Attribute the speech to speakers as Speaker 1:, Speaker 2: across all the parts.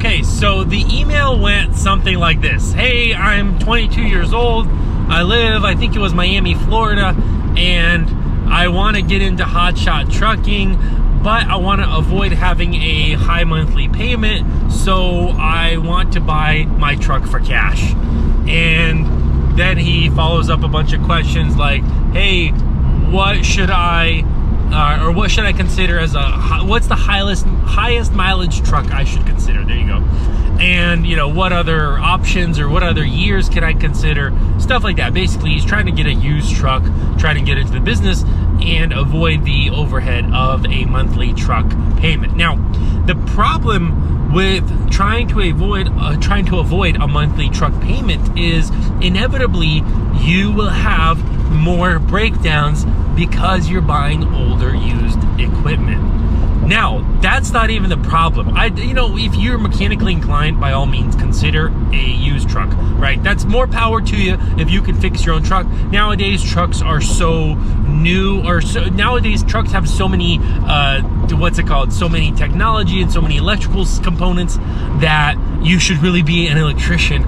Speaker 1: Okay, so the email went something like this. Hey, I'm 22 years old. I think it was Miami, Florida, and I want to get into hotshot trucking, but I want to avoid having a high monthly payment, so I want to buy my truck for cash. And then he follows up a bunch of questions like, hey, what should I consider as what's the highest mileage truck I should consider? There you go. And, you know, what other options or what other years can I consider? Stuff like that. Basically, he's trying to get a used truck, trying to get into the business and avoid the overhead of a monthly truck payment. Now, the problem with trying to avoid a monthly truck payment is inevitably you will have more breakdowns because you're buying older used equipment. Now, that's not even the problem. If you're mechanically inclined, by all means, consider a used truck, right? That's more power to you if you can fix your own truck. Nowadays, trucks are so new, nowadays trucks have so many, so many technology and so many electrical components that you should really be an electrician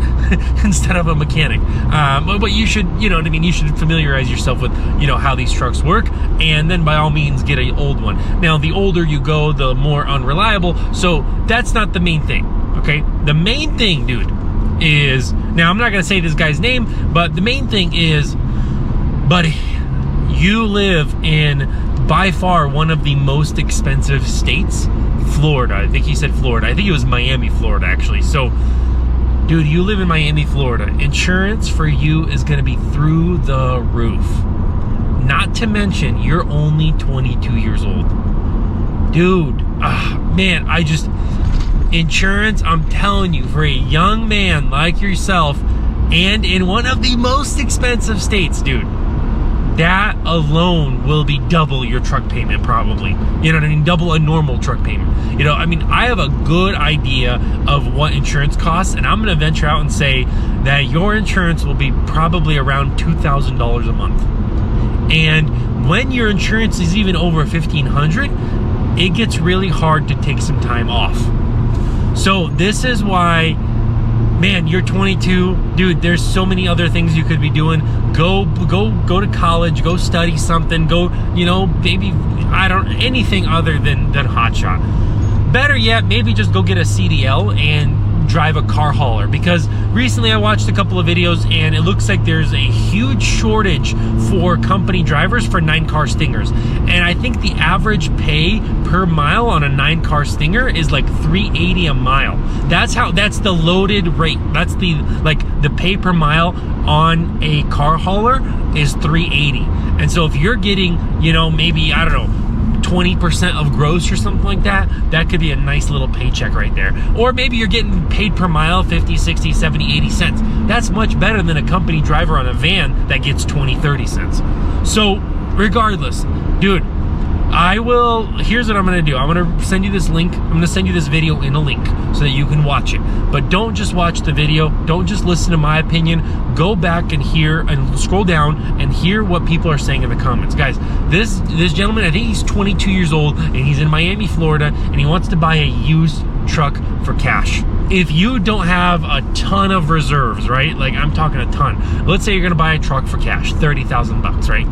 Speaker 1: instead of a mechanic. But you should, you should familiarize yourself with, how these trucks work, and then by all means get an old one. Now, the older you go, the more unreliable. So that's not the main thing, okay? The main thing, dude, is, now I'm not gonna say this guy's name, but the main thing is, buddy, you live in by far one of the most expensive states, Florida. I think he said Florida. I think it was Miami, Florida, actually. So, dude, you live in Miami, Florida. Insurance for you is gonna be through the roof. Not to mention, you're only 22 years old. Dude, man, insurance, I'm telling you, for a young man like yourself, and in one of the most expensive states, dude, that alone will be double your truck payment, probably. You know what I mean? Double a normal truck payment. I have a good idea of what insurance costs, and I'm gonna venture out and say that your insurance will be probably around $2,000 a month. And when your insurance is even over $1,500, it gets really hard to take some time off. So this is why, man, you're 22, dude, there's so many other things you could be doing. Go to college, go study something, go, maybe, anything other than hotshot. Better yet, maybe just go get a CDL and drive a car hauler, because recently I watched a couple of videos and it looks like there's a huge shortage for company drivers for 9-car Stingers, and I think the average pay per mile on a 9-car Stinger is like $3.80 a mile. That's the loaded rate. That's the pay per mile on a car hauler is $3.80. And so if you're getting, maybe, I don't know, 20% of gross or something like that, that could be a nice little paycheck right there. Or maybe you're getting paid per mile 50, 60, 70, 80 cents. That's much better than a company driver on a van that gets 20, 30 cents. So regardless, dude, here's what I'm gonna do. I'm gonna send you this link. I'm gonna send you this video in a link so that you can watch it. But don't just watch the video. Don't just listen to my opinion. Go back and hear and scroll down and hear what people are saying in the comments. Guys, this gentleman, I think he's 22 years old and he's in Miami, Florida, and he wants to buy a used truck for cash. If you don't have a ton of reserves, right? Like, I'm talking a ton. Let's say you're gonna buy a truck for cash, 30,000 bucks, right?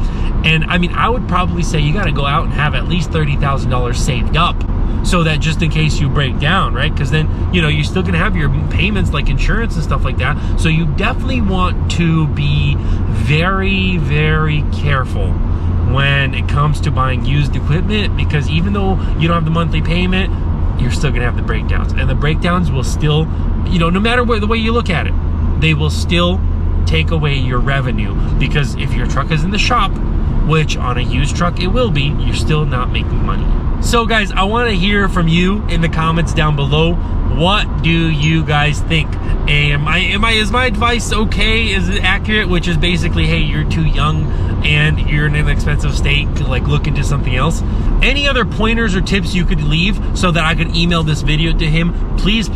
Speaker 1: And I mean, I would probably say you gotta go out and have at least $30,000 saved up, so that just in case you break down, right? Because then, you're still gonna have your payments like insurance and stuff like that. So you definitely want to be very, very careful when it comes to buying used equipment, because even though you don't have the monthly payment, you're still gonna have the breakdowns, and the breakdowns will still, no matter the way you look at it, they will still take away your revenue, because if your truck is in the shop, which on a used truck it will be, you're still not making money. So guys, I want to hear from you in the comments down below. What do you guys think? Is my advice okay? Is it accurate? Which is basically, hey, you're too young and you're in an expensive state to look into something else. Any other pointers or tips you could leave so that I could email this video to him, please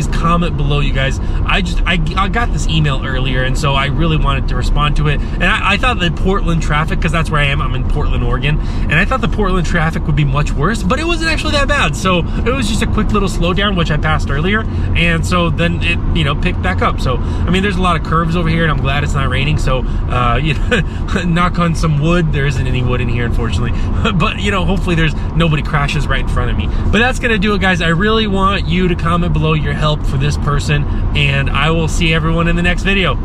Speaker 1: comment below, you guys. I got this email earlier, and so I really wanted to respond to it. And I thought the Portland traffic, because that's where I am, I'm in Portland, Oregon, and I thought the Portland traffic would be much worse, but it wasn't actually that bad. So it was just a quick little slowdown, which I passed earlier, and so then it, you know, picked back up. So I mean, there's a lot of curves over here, and I'm glad it's not raining. So you know, knock on some wood. There isn't any wood in here, unfortunately, but you know, hopefully there's nobody crashes right in front of me. But that's gonna do it, guys. I really want you to comment below your help for this person, and I will see everyone in the next video.